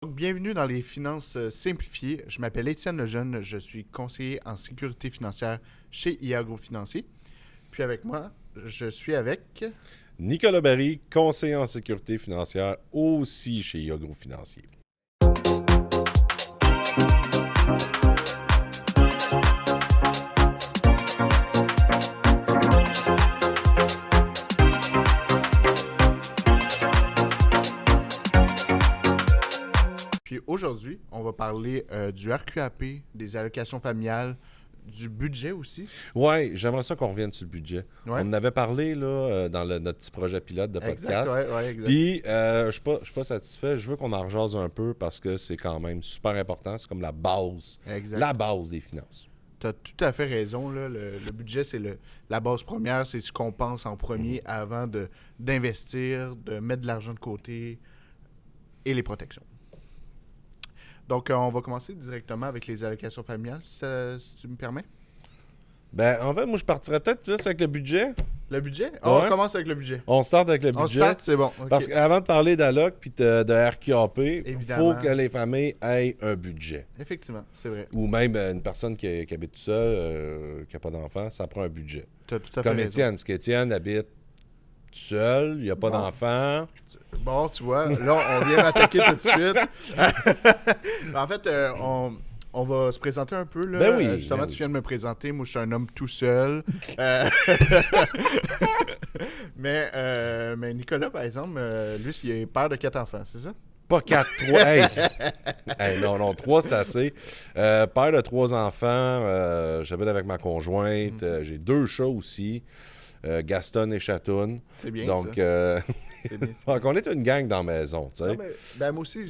Donc, bienvenue dans les finances simplifiées. Je m'appelle Étienne Lejeune, je suis conseiller en sécurité financière chez Iago Financier. Puis avec moi, je suis avec... Nicolas Barry, conseiller en sécurité financière aussi chez Iago Financier. Puis aujourd'hui, on va parler du RQAP, des allocations familiales, du budget aussi. Oui, j'aimerais ça qu'on revienne sur le budget. Ouais. On en avait parlé là, dans notre petit projet pilote de podcast. Exact. Puis, je suis pas satisfait. Je veux qu'on en rejase un peu parce que c'est quand même super important. C'est comme la base des finances. Tu as tout à fait raison. Là. Le budget, c'est la base première. C'est ce qu'on pense en premier avant d'investir, de mettre de l'argent de côté et les protections. Donc, on va commencer directement avec les allocations familiales, si tu me permets. Ben, en fait, moi, je partirais peut-être plus avec le budget. Le budget? Ouais. On commence avec le budget. On start avec le budget. On start, c'est bon. Okay. Parce qu'avant de parler d'alloc puis de RQAP, il Évidemment. faut que les familles aient un budget. Effectivement, c'est vrai. Ou même une personne qui habite tout seul, qui n'a pas d'enfant, ça prend un budget. Tu as tout à fait Comme raison. Étienne, parce qu'Étienne habite tout seul, il n'y a pas d'enfant. Bon, tu vois, là, on vient m'attaquer tout de suite. En fait, on va se présenter un peu. Là. Ben oui. Justement, tu viens de me présenter. Moi, je suis un homme tout seul. Mais Nicolas, par exemple, lui, il est père de 4 enfants, c'est ça? Pas 4, 3. Hey, non, 3, c'est assez. Père de 3 enfants, j'habite avec ma conjointe. J'ai 2 chats aussi, Gaston et Chatoun. C'est bien Donc, ça. C'est bien ça. donc, on est une gang dans la maison, tu sais. Ben, moi aussi,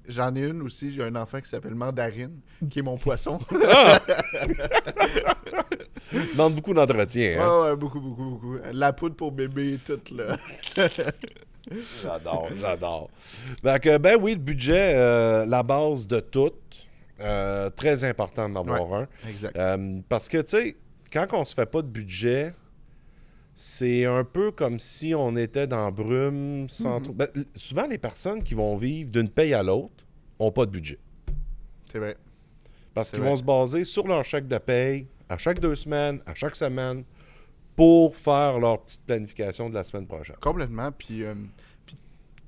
j'en ai une aussi. J'ai un enfant qui s'appelle Mandarine, qui est mon poisson. Demande beaucoup d'entretien, hein? Ouais, beaucoup. La poudre pour bébé, tout, là. J'adore. Donc, ben oui, le budget, la base de tout. Très important d'en avoir un. Exact. Parce que, tu sais, quand on se fait pas de budget, c'est un peu comme si on était dans la brume sans trop... Ben, souvent, les personnes qui vont vivre d'une paye à l'autre n'ont pas de budget. C'est vrai. Parce qu'ils vont se baser sur leur chèque de paye à chaque 2 semaines, à chaque semaine, pour faire leur petite planification de la semaine prochaine. Complètement. Puis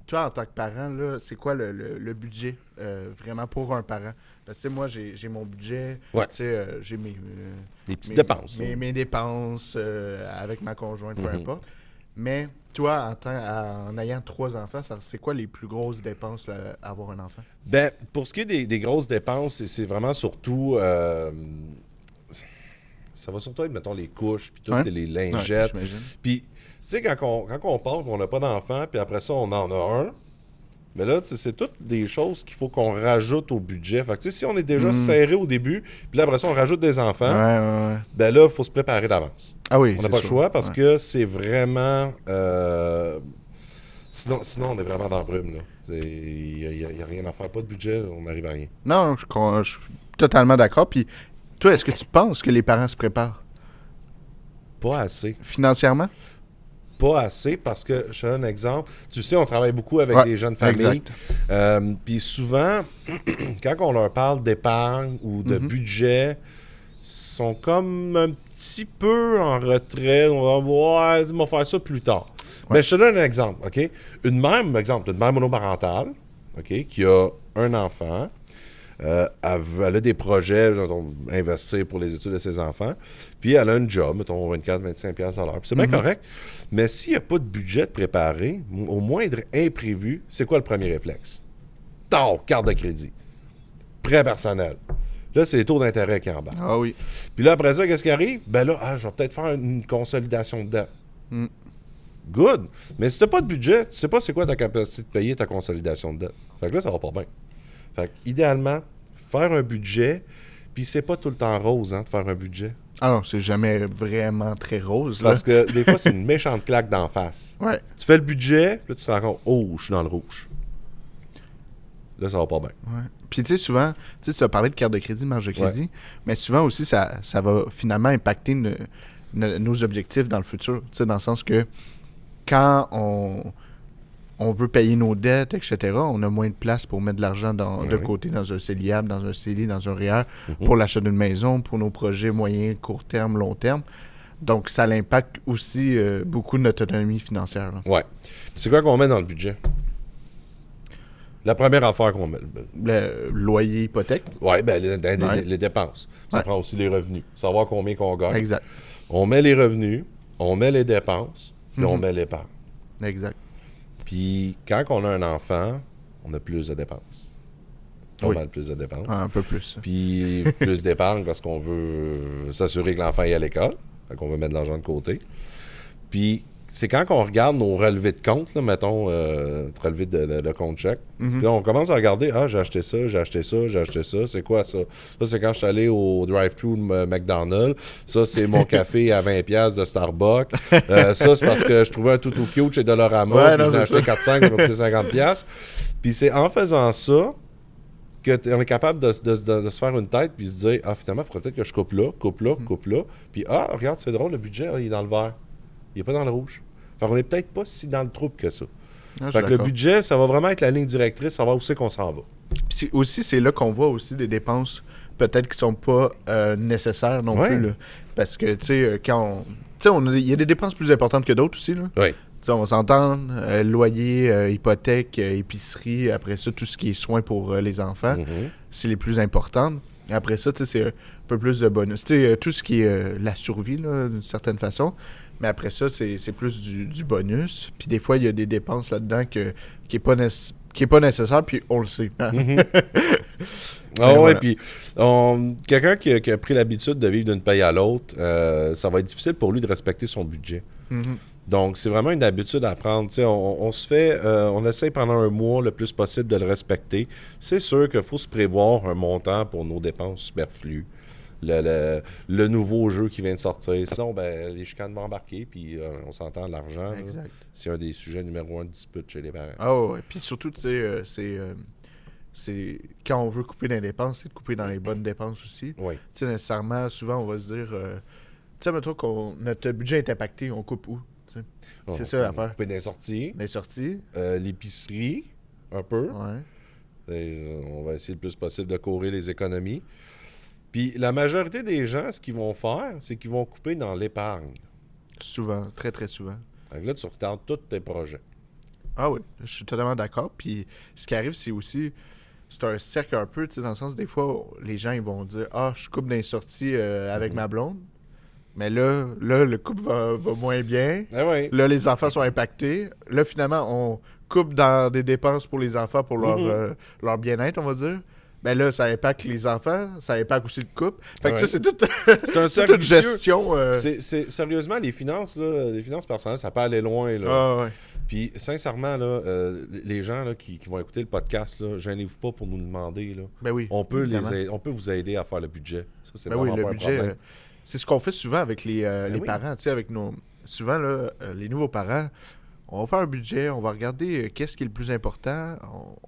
toi, en tant que parent, là, c'est quoi le budget vraiment pour un parent? Parce que moi, j'ai mon budget. Ouais. J'ai mes Des petites dépenses. Mes dépenses avec ma conjointe, peu importe. Mais toi, en ayant 3 enfants, c'est quoi les plus grosses dépenses là, à avoir un enfant? Ben, pour ce qui est des grosses dépenses, c'est vraiment surtout... ça va surtout être, mettons, les couches, puis toutes les lingettes. Ouais, Puis, tu sais, quand on part, on n'a pas d'enfant, puis après ça, on en a un. Mais là, c'est toutes des choses qu'il faut qu'on rajoute au budget. Fait que, tu sais, si on est déjà serré au début, puis là, après ça, on rajoute des enfants, Ouais. ben là, il faut se préparer d'avance. Ah oui, On n'a pas le choix parce que c'est vraiment... Sinon, on est vraiment dans la brume, là. Il n'y a rien à faire. Pas de budget, on n'arrive à rien. Non, je suis totalement d'accord. Puis toi, est-ce que tu penses que les parents se préparent Pas assez. financièrement? Pas assez parce que, je te donne un exemple, tu sais, on travaille beaucoup avec des jeunes familles. Puis souvent, quand on leur parle d'épargne ou de budget, ils sont comme un petit peu en retrait. On va dire, on va faire ça plus tard. Mais je te donne un exemple, OK? Une mère monoparentale, OK, qui a un enfant. Elle a des projets, mettons, investir pour les études de ses enfants. Puis elle a un job, mettons 24-25$ à l'heure. Puis c'est bien correct. Mais s'il n'y a pas de budget de préparé, au moindre imprévu, c'est quoi le premier réflexe? Carte de crédit. Prêt personnel. Là, c'est les taux d'intérêt qui embarquent. Ah oui. Puis là, après ça, qu'est-ce qui arrive? Ben là, je vais peut-être faire une consolidation de dette. Good. Mais si tu n'as pas de budget, tu sais pas c'est quoi ta capacité de payer ta consolidation de dette. Fait que là, ça va pas bien. Fait idéalement, faire un budget, puis c'est pas tout le temps rose, de faire un budget. Ah non, c'est jamais vraiment très rose, là. Parce que des fois, c'est une méchante claque d'en face. Ouais. Tu fais le budget, là, tu te rends compte, je suis dans le rouge. Là, ça va pas bien. Ouais. Puis tu sais, souvent, tu as parlé de carte de crédit, marge de crédit, mais souvent aussi, ça va finalement impacter nos objectifs dans le futur. Tu sais, dans le sens que quand on veut payer nos dettes, etc., on a moins de place pour mettre de l'argent de côté dans un CELIAB, dans un CELI, dans un REER, pour l'achat d'une maison, pour nos projets moyen, court terme, long terme. Donc, ça impacte aussi beaucoup notre autonomie financière. Oui. C'est quoi qu'on met dans le budget? La première affaire qu'on met. Le loyer, hypothèque. Oui, les dépenses. Ça prend aussi les revenus. Savoir combien qu'on gagne. Exact. On met les revenus, on met les dépenses, puis on met l'épargne. Exact. Puis quand on a un enfant, on a plus de dépenses. Pas mal plus de dépenses. Un peu plus. Puis plus d'épargne parce qu'on veut s'assurer que l'enfant est à l'école. Fait qu'on veut mettre de l'argent de côté. Puis c'est quand on regarde nos relevés de compte, là, mettons, relevés de compte chèque. Puis là, on commence à regarder, j'ai acheté ça, c'est quoi ça? Ça, c'est quand je suis allé au drive-thru de McDonald's. Ça, c'est mon café à 20$ de Starbucks. Ça, c'est parce que je trouvais un toutou cute chez Dollarama, puis je l'ai acheté 4-5, ça m'a coûté 50$. Puis c'est en faisant ça qu'on est capable de se faire une tête puis se dire, finalement, il faudrait peut-être que je coupe là. Puis, regarde, c'est drôle, le budget, là, il est dans le vert. Il n'est pas dans le rouge. Fait qu'on n'est peut-être pas si dans le trouble que ça. Fait que le budget, ça va vraiment être la ligne directrice, savoir où c'est qu'on s'en va. Puis c'est là qu'on voit aussi des dépenses peut-être qui sont pas nécessaires non plus. Là. Parce que, tu sais, il y a des dépenses plus importantes que d'autres aussi. Là. Oui. T'sais, on va s'entendre, loyer, hypothèque, épicerie, après ça, tout ce qui est soins pour les enfants, c'est les plus importantes. Après ça, c'est un peu plus de bonus. Tout ce qui est la survie, là, d'une certaine façon. Mais après ça, c'est plus du bonus. Puis des fois, il y a des dépenses là-dedans qui n'est pas nécessaire, puis on le sait. Hein? Puis quelqu'un qui a pris l'habitude de vivre d'une paye à l'autre, ça va être difficile pour lui de respecter son budget. Donc, c'est vraiment une habitude à prendre. On essaie pendant un mois le plus possible de le respecter. C'est sûr qu'il faut se prévoir un montant pour nos dépenses superflues. Le nouveau jeu qui vient de sortir. Sinon, les chicanes vont embarquer, puis on s'entend l'argent. Là, c'est un des sujets numéro 1 de dispute chez les parents. Puis surtout, c'est quand on veut couper dans les dépenses, c'est de couper dans les bonnes dépenses aussi. Oui. Nécessairement, souvent, on va se dire, mettons que notre budget est impacté, on coupe où? C'est ça l'affaire. Couper des sorties. L'épicerie, un peu. On va essayer le plus possible de courir les économies. Puis la majorité des gens, ce qu'ils vont faire, c'est qu'ils vont couper dans l'épargne. Souvent, très, très souvent. Donc là, tu retardes tous tes projets. Ah oui, je suis totalement d'accord. Puis ce qui arrive, c'est aussi, c'est un cercle un peu, dans le sens, des fois, les gens ils vont dire, je coupe dans les sorties avec ma blonde. Mais là, le couple va moins bien. Là, les enfants sont impactés. Là, finalement, on coupe dans des dépenses pour les enfants, pour leur bien-être, on va dire. Ben là, ça impacte les enfants, ça impacte aussi le couple. Fait que c'est tout, c'est un cercle toute une gestion. Sérieusement, les finances personnelles, ça peut aller loin. Là. Puis, sincèrement, là, les gens là, qui vont écouter le podcast, là, gênez-vous pas pour nous demander. Là. Ben oui, on peut vous aider à faire le budget. Ça, c'est ben vraiment oui, pas un problème. C'est ce qu'on fait souvent avec les parents. Avec souvent, là, les nouveaux parents, on va faire un budget, on va regarder qu'est-ce qui est le plus important.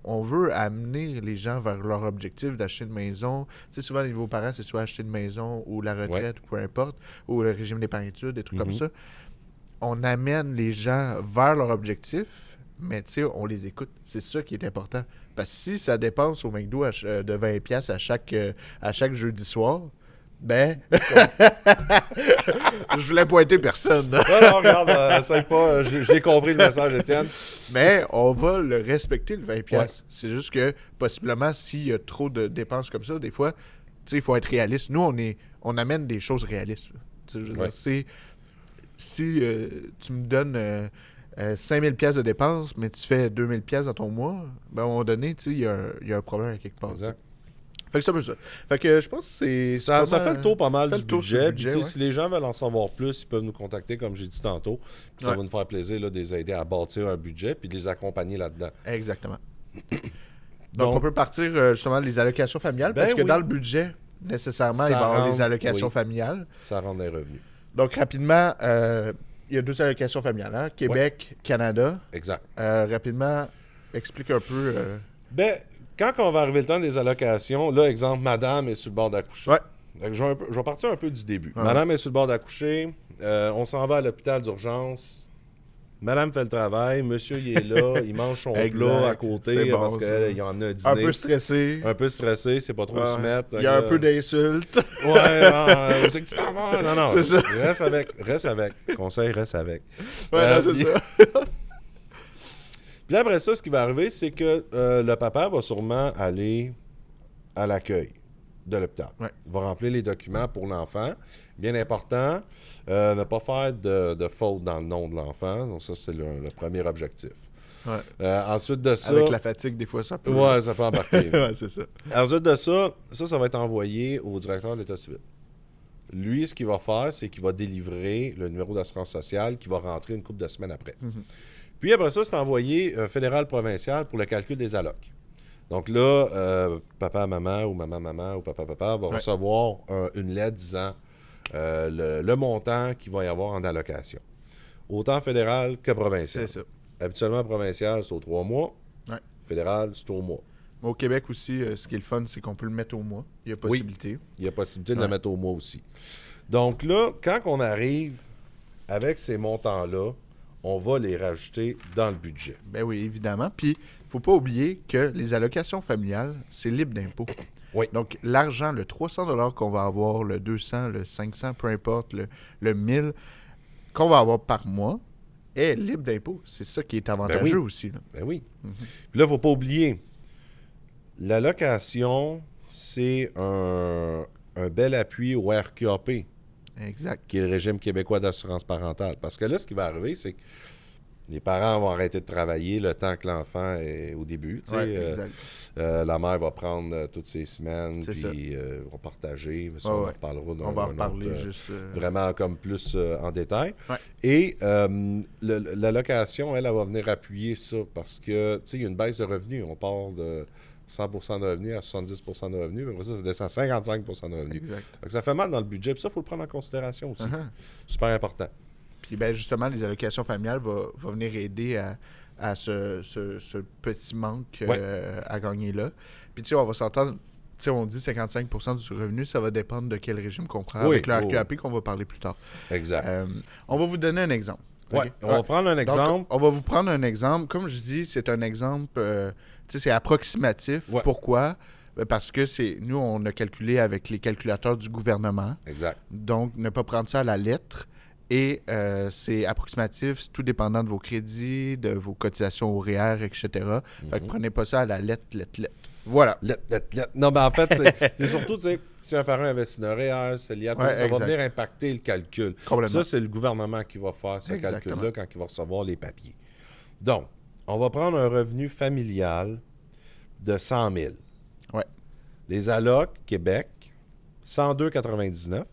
On veut amener les gens vers leur objectif d'acheter une maison. Souvent, les nouveaux parents, c'est soit acheter une maison ou la retraite, ou peu importe, ou le régime d'épargne-études, des trucs comme ça. On amène les gens vers leur objectif, mais on les écoute. C'est ça qui est important. Parce que si ça dépense au McDo de 20$ à chaque jeudi soir, je voulais pointer personne. Non, regarde, essaye pas, j'ai compris le message, Étienne. Mais on va le respecter, le 20$. C'est juste que, possiblement, s'il y a trop de dépenses comme ça, des fois, il faut être réaliste. Nous, on amène des choses réalistes. Je veux dire, si tu me donnes 5000$ de dépenses, mais tu fais 2000$ dans ton mois, à un moment donné, il y a un problème à quelque part. Exact. Fait que c'est un peu ça. Fait que je pense que c'est... Ça fait le tour pas mal du budget. Puis, si les gens veulent en savoir plus, ils peuvent nous contacter, comme j'ai dit tantôt. Puis ça va nous faire plaisir là, de les aider à bâtir un budget puis de les accompagner là-dedans. Exactement. Donc on peut partir justement des allocations familiales, parce que dans le budget, nécessairement, il va y avoir des allocations familiales. Ça rentre des revenus. Donc rapidement, il y a 2 allocations familiales. Hein? Québec, Canada. Exact. Rapidement, explique un peu... Quand on va arriver le temps des allocations, là, exemple, madame est sur le bord d'accoucher. Je vais partir un peu du début. Madame est sur le bord d'accoucher. On s'en va à l'hôpital d'urgence. Madame fait le travail, monsieur il est là, il mange son Exact. plat à côté C'est bon, parce ça. qu'il en a un dîner. Un peu stressé. Un peu stressé, c'est pas trop se mettre. Il y a un peu d'insultes. Ouais, non, c'est que tu t'en vas. Non, non. C'est ça. Reste avec. Conseil, reste avec. Ouais, non, c'est puis- ça. Puis là, après ça, ce qui va arriver, c'est que le papa va sûrement aller à l'accueil de l'hôpital. Ouais. Il va remplir les documents pour l'enfant. Bien important, ne pas faire de faute dans le nom de l'enfant. Donc ça, c'est le premier objectif. Ouais. Ensuite de ça... Avec la fatigue, des fois, ça peut... Ouais, ça peut embarquer. ouais, c'est ça. Ensuite de ça, ça va être envoyé au directeur de l'État civil. Lui, ce qu'il va faire, c'est qu'il va délivrer le numéro d'assurance sociale qui va rentrer une couple de semaines après. Puis après ça, c'est envoyé fédéral-provincial pour le calcul des allocs. Donc là, papa-maman ou maman-maman ou papa-papa va recevoir une lettre disant le montant qu'il va y avoir en allocation. Autant fédéral que provincial. C'est ça. Habituellement, provincial, c'est aux 3 mois. Ouais. Fédéral, c'est au mois. Au Québec aussi, ce qui est le fun, c'est qu'on peut le mettre au mois. Il y a possibilité. Il y a possibilité de le mettre au mois aussi. Donc là, quand on arrive avec ces montants-là, on va les rajouter dans le budget. Ben oui, évidemment. Puis, il ne faut pas oublier que les allocations familiales, c'est libre d'impôt. Oui. Donc, l'argent, le 300 $ qu'on va avoir, le 200, le 500, peu importe, le 1000 qu'on va avoir par mois, est libre d'impôt. C'est ça qui est avantageux aussi. Là. Ben oui. Puis là, il ne faut pas oublier, l'allocation, c'est un bel appui au RQAP, Exact. qui est le régime québécois d'assurance parentale. Parce que là, ce qui va arriver, c'est que les parents vont arrêter de travailler le temps que l'enfant est au début. Tu sais, exact. La mère va prendre toutes ses semaines, C'est ça. puis vont partager. Mais ça, Ouais, on en ouais. reparlera On va en un reparler autre, juste... vraiment comme plus en détail. Ouais. Et l'allocation, elle va venir appuyer ça parce que, tu sais, il y a une baisse de revenus. On part de 100% de revenus à 70% de revenus. Puis après ça descend à 55% de revenus. Exact. Donc ça fait mal dans le budget. Puis ça, il faut le prendre en considération aussi. Uh-huh. Super important. Puis ben justement, les allocations familiales vont venir aider à ce petit manque à gagner là. Puis tu sais, on va s'entendre, tu sais, on dit 55% du revenu, ça va dépendre de quel régime qu'on prend avec le RQAP qu'on va parler plus tard. Exact. On va vous donner un exemple. Ouais, on va prendre un exemple. Donc, on va vous prendre un exemple. Comme je dis, c'est un exemple, tu sais, c'est approximatif. Ouais. Pourquoi? Parce que nous, on a calculé avec les calculateurs du gouvernement. Exact. Donc, ne pas prendre ça à la lettre. Et c'est approximatif, c'est tout dépendant de vos crédits, de vos cotisations au REER, etc. Fait que prenez pas ça à la lettre. Voilà. Non, mais en fait, c'est surtout, tu sais, si un parent investit dans un REER, c'est lié à tout ça, ça va venir impacter le calcul. Complètement. Ça, c'est le gouvernement qui va faire ce calcul-là quand il va recevoir les papiers. Donc, on va prendre un revenu familial de 100 000. Ouais. Les allocs, Québec, 102,99.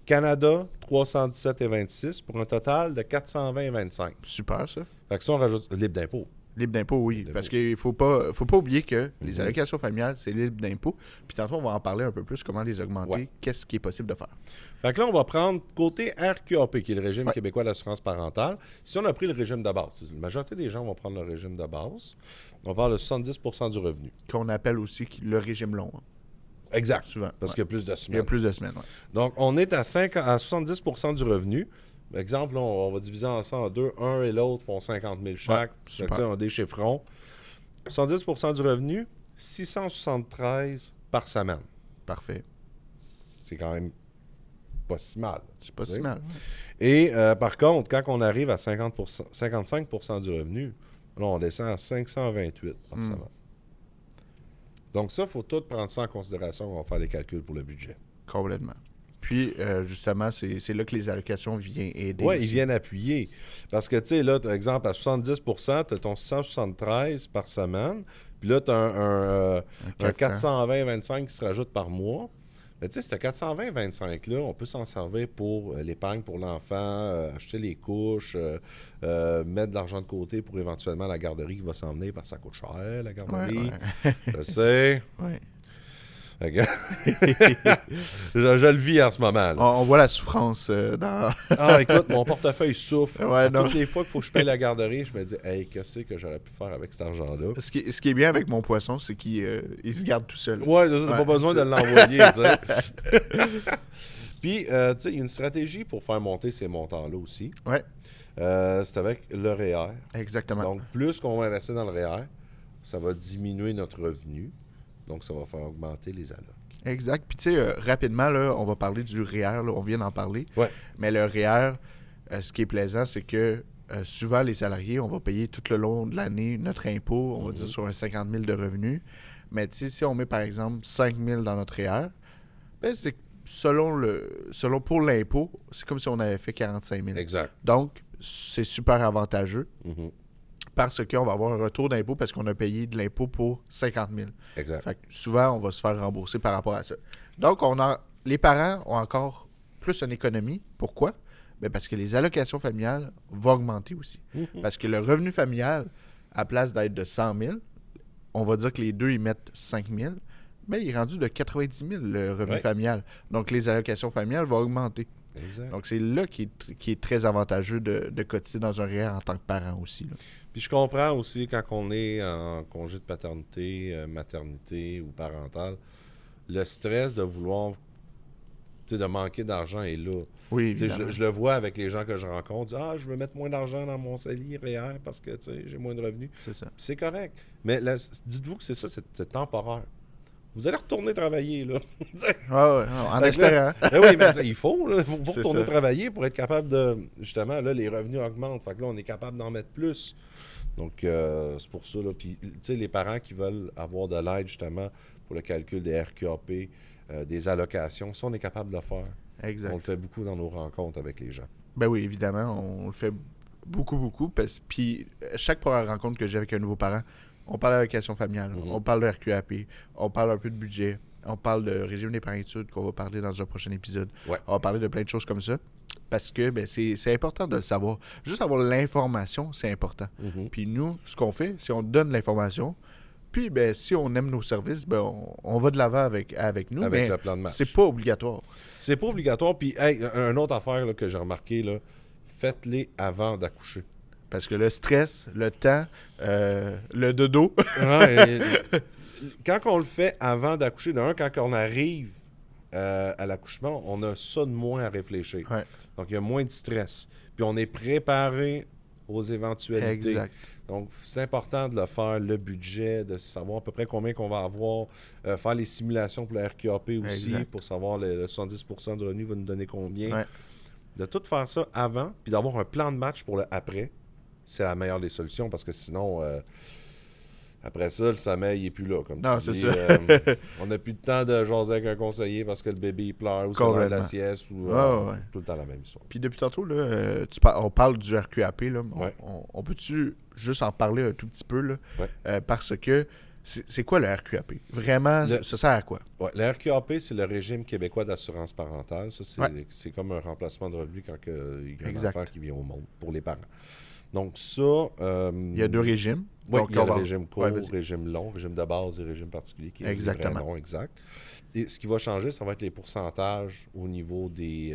Canada, 317,26 pour un total de 420,25. Super, ça. Fait que ça, on rajoute libre d'impôt. Libre d'impôt, oui. Parce qu'il faut pas oublier que les allocations familiales, c'est libre d'impôt. Puis tantôt, on va en parler un peu plus, comment les augmenter, qu'est-ce qui est possible de faire. Fait que là, on va prendre côté RQAP, qui est le régime québécois d'assurance parentale. Si on a pris le régime de base, la majorité des gens vont prendre le régime de base, on va avoir le 70% du revenu. Qu'on appelle aussi le régime long. Hein. Exact. Souvent. Parce qu'il y a plus de semaines. Il y a plus de semaines, oui. Donc, on est à 70% du revenu. Exemple, là, on va diviser ça en deux. Un et l'autre font 50 000 chaque. Super. On a des chiffrons. 70% du revenu, 673 par semaine. Parfait. C'est quand même pas si mal. C'est pas si mal. Et par contre, quand on arrive à 55% du revenu, là, on descend à 528 par semaine. Donc ça, il faut tout prendre ça en considération quand on va faire les calculs pour le budget. Complètement. Puis, justement, c'est là que les allocations viennent aider. Oui, ils viennent appuyer. Parce que, tu sais, là, par exemple, à 70%, tu as ton 173 par semaine. Puis là, tu as un 420,25 qui se rajoute par mois. Mais tu sais, ce 420,25-là, on peut s'en servir pour l'épargne pour l'enfant, acheter les couches, mettre de l'argent de côté pour éventuellement la garderie qui va s'en venir parce que ça coûte cher, la garderie. Ouais. Je sais. Oui. je le vis en ce moment. Là. On voit la souffrance dans... Ah, écoute, mon portefeuille souffre. Ouais, toutes les fois qu'il faut que je paye la garderie, je me dis, hey, qu'est-ce que j'aurais pu faire avec cet argent-là? Ce qui est bien avec mon poisson, c'est qu'il se garde tout seul. Ouais, t'as pas besoin de l'envoyer, tu sais. Puis, tu sais, il y a une stratégie pour faire monter ces montants-là aussi. Ouais. C'est avec le REER. Exactement. Donc, plus qu'on va investir dans le REER, ça va diminuer notre revenu. Donc, ça va faire augmenter les allocs. Exact. Puis, tu sais, rapidement, là, on va parler du REER. Là, on vient d'en parler. Ouais. Mais le REER, ce qui est plaisant, c'est que souvent, les salariés, on va payer tout le long de l'année notre impôt, on va dire sur un 50 000 de revenus. Mais tu sais, si on met, par exemple, 5 000 dans notre REER, ben, c'est selon pour l'impôt, c'est comme si on avait fait 45 000. Exact. Donc, c'est super avantageux Mhm. parce qu'on va avoir un retour d'impôt parce qu'on a payé de l'impôt pour 50 000. Exact. Fait que souvent, on va se faire rembourser par rapport à ça. Donc, les parents ont encore plus une économie. Pourquoi? Ben parce que les allocations familiales vont augmenter aussi. Mhm. Parce que le revenu familial, à place d'être de 100 000, on va dire que les deux, ils mettent 5 000, ben, il est rendu de 90 000 le revenu Ouais. familial. Donc, les allocations familiales vont augmenter. Exact. Donc, c'est là qui est très avantageux de cotiser dans un REER en tant que parent aussi. Là. Puis je comprends aussi quand on est en congé de paternité, maternité ou parental, le stress de vouloir, tu sais, de manquer d'argent est là. Oui, Tu sais, évidemment. je le vois avec les gens que je rencontre, disent, je veux mettre moins d'argent dans mon CELI REER parce que tu sais, j'ai moins de revenus. C'est ça. Puis c'est correct. Mais là, dites-vous que c'est ça, c'est temporaire. Vous allez retourner travailler, là. Ah ouais, en Fait que là, espérant. ben oui, mais il faut C'est retourner ça. travailler pour être capable de... Justement, là, les revenus augmentent. Fait que là, on est capable d'en mettre plus. Donc, c'est pour ça, là. Puis, tu sais, les parents qui veulent avoir de l'aide, justement, pour le calcul des RQAP, des allocations, ça, on est capable de le faire. Exact. On le fait beaucoup dans nos rencontres avec les gens. Ben oui, évidemment, on le fait beaucoup. Puis chaque première rencontre que j'ai avec un nouveau parent, on parle d'allocation familiale, Mhm. on parle de RQAP, on parle un peu de budget, on parle de régime d'épargne-études qu'on va parler dans un prochain épisode. Ouais. On va parler de plein de choses comme ça. Parce que ben, c'est important de le savoir. Juste avoir l'information, c'est important. Mhm. Puis nous, ce qu'on fait, c'est on donne l'information. Puis ben, si on aime nos services, ben, on va de l'avant avec nous. Avec mais le plan de match. c'est pas obligatoire. C'est pas obligatoire. Puis, hey, une autre affaire là, que j'ai remarqué, là, faites-les avant d'accoucher. Parce que le stress, le temps, le dodo. Ouais, quand on le fait avant d'accoucher, quand on arrive à l'accouchement, on a ça de moins à réfléchir. Ouais. Donc, il y a moins de stress. Puis, on est préparé aux éventualités. Exact. Donc, c'est important de le faire, le budget, de savoir à peu près combien qu'on va avoir, faire les simulations pour la RQAP aussi, Exact. pour savoir le 70% du revenu va nous donner combien. Ouais. De tout faire ça avant, puis d'avoir un plan de match pour le après, c'est la meilleure des solutions, parce que sinon, après ça, le sommeil n'est plus là, comme Non, tu c'est dis. ça. On n'a plus de temps de jaser avec un conseiller parce que le bébé il pleure ou c'est l'heure de la Complètement. sieste ou Ouais. tout le temps la même histoire. Puis depuis tantôt, là, on parle du RQAP. Là, mais Ouais. on peut-tu juste en parler un tout petit peu? Là, Ouais. parce que c'est quoi le RQAP? Vraiment, ça sert à quoi? Ouais, le RQAP, c'est le régime québécois d'assurance parentale. Ça, c'est Ouais. comme un remplacement de revenu quand il y a un Exact. enfant qui vient au monde pour les parents. Donc ça... Il y a deux régimes. Oui, Donc, il y a on le va- régime court, Ouais, vas-y. régime long, régime de base et régime particulier qui est Exactement. le vrai nom exact. Et ce qui va changer, ça va être les pourcentages au niveau de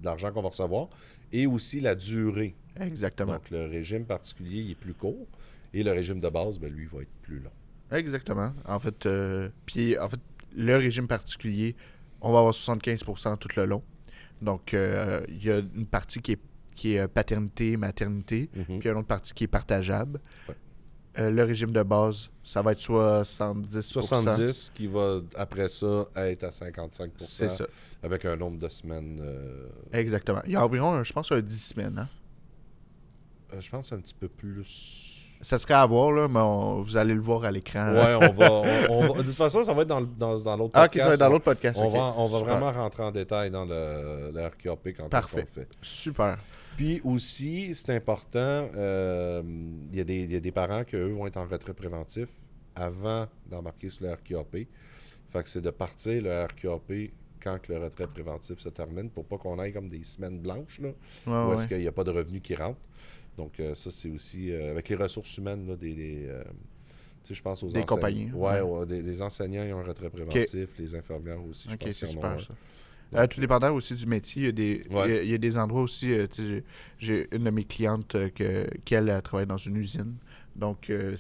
l'argent qu'on va recevoir et aussi la durée. Exactement. Donc le régime particulier, il est plus court et le régime de base, ben, lui, va être plus long. Exactement. En fait, le régime particulier, on va avoir 75% tout le long. Donc, il y a une partie qui est paternité, maternité, Mhm. puis il y a une autre partie qui est partageable. Ouais. Le régime de base, ça va être 70%. 70 qui va, après ça, être à 55% C'est ça. avec un nombre de semaines, Exactement. Il y a environ, je pense, 10 semaines. Hein? je pense un petit peu plus... Ça serait à voir, là, mais vous allez le voir à l'écran. Ouais, on va... De toute façon, ça va être dans l'autre podcast. Ah, ok, ça va être dans l'autre podcast. On ok. va Super. vraiment rentrer en détail dans le RQAP quand Parfait. on le fait. Super. Puis aussi, c'est important, il y a des parents qui, eux, vont être en retrait préventif avant d'embarquer sur le RQAP. Fait que c'est de partir le RQAP quand que le retrait préventif se termine pour pas qu'on aille comme des semaines blanches, là, Ouais, où est-ce ouais. qu'il n'y a pas de revenus qui rentrent. Donc ça, c'est aussi, avec les ressources humaines, là, tu sais, je pense aux Des enseignants. compagnies, Ouais, ouais. les enseignants, ils ont un retrait préventif, les infirmières aussi, je Ok, pense c'est qu'ils en ont super, un. ça. Tout dépendant aussi du métier, il y a des endroits aussi, tu sais, j'ai une de mes clientes qu'elle travaille dans une usine. Donc, elle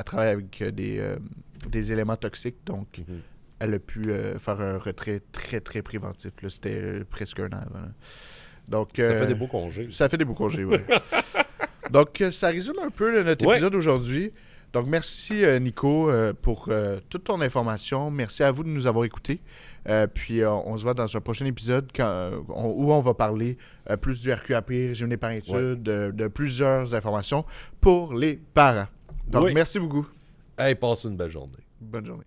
travaille avec des éléments toxiques. Donc, Mhm. elle a pu faire un retrait très, très préventif. Là. C'était presque un an avant. Là. Donc, ça fait des beaux congés. Ça fait des beaux congés, oui. Donc, ça résume un peu notre épisode aujourd'hui. Donc, merci Nico pour toute ton information. Merci à vous de nous avoir écoutés. Puis, on se voit dans un prochain épisode où on va parler plus du RQAP, régime d'épargne-études, de plusieurs informations pour les parents. Donc, merci beaucoup. Hey, passe une belle journée. Bonne journée.